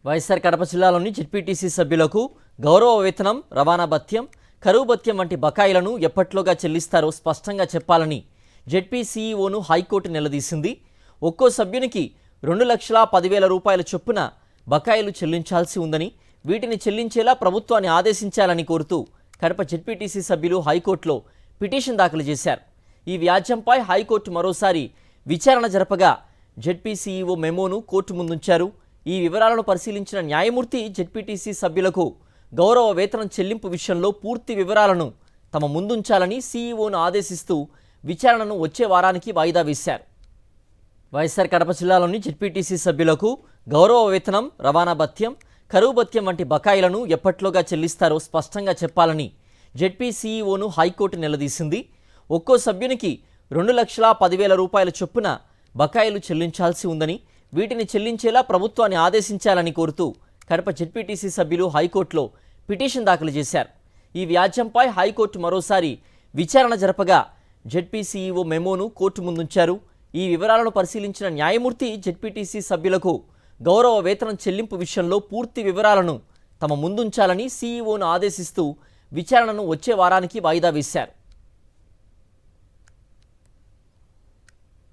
వైఎస్ఆర్ కడప జిల్లాలోని జెడ్పీటీసీ సభ్యులకు గౌరవ వేతనం, రవాణా భత్యం, కరువు భత్యం వంటి బకాయిలను ఎప్పట్లోగా చెల్లిస్తారో స్పష్టంగా చెప్పాలని జెడ్పీ సీఈఓను హైకోర్టు నిలదీసింది. ఒక్కో సభ్యునికి 2,10,000 రూపాయల చొప్పున బకాయిలు చెల్లించాల్సి ఉందని, వీటిని చెల్లించేలా ప్రభుత్వాన్ని ఆదేశించాలని కోరుతూ కడప జెడ్పీటీసీ సభ్యులు హైకోర్టులో పిటిషన్ దాఖలు చేశారు. ఈ వ్యాజ్యంపై హైకోర్టు మరోసారి విచారణ జరపగా జెడ్పీ సీఈఓ మెమోను కోర్టు ముందుంచారు. ఈ వివరాలను పరిశీలించిన న్యాయమూర్తి జెడ్పీటీసీ సభ్యులకు గౌరవ వేతనం చెల్లింపు విషయంలో పూర్తి వివరాలను తమ ముందుంచాలని సీఈఓను ఆదేశిస్తూ విచారణను వచ్చే వారానికి వాయిదా వేశారు. వైఎస్ఆర్ కడప జిల్లాలోని జెడ్పీటీసీ సభ్యులకు గౌరవ వేతనం, రవాణా భత్యం, కరువు భత్యం వంటి బకాయిలను ఎప్పట్లోగా చెల్లిస్తారో స్పష్టంగా చెప్పాలని జెడ్పీ సీఈఓను హైకోర్టు నిలదీసింది. ఒక్కో సభ్యునికి 2,10,000 రూపాయల చొప్పున బకాయిలు చెల్లించాల్సి ఉందని, వీటిని చెల్లించేలా ప్రభుత్వాన్ని ఆదేశించాలని కోరుతూ కడప జెడ్పీటీసీ సభ్యులు హైకోర్టులో పిటిషన్ దాఖలు చేశారు. ఈ వ్యాజ్యంపై హైకోర్టు మరోసారి విచారణ జరపగా జెడ్పీ సీఈఓ మెమోను కోర్టు ముందుంచారు. ఈ వివరాలను పరిశీలించిన న్యాయమూర్తి జెడ్పీటీసీ సభ్యులకు గౌరవ వేతనం చెల్లింపు విషయంలో పూర్తి వివరాలను తమ ముందుంచాలని సీఈఓను ఆదేశిస్తూ విచారణను వచ్చే వారానికి వాయిదా వేశారు.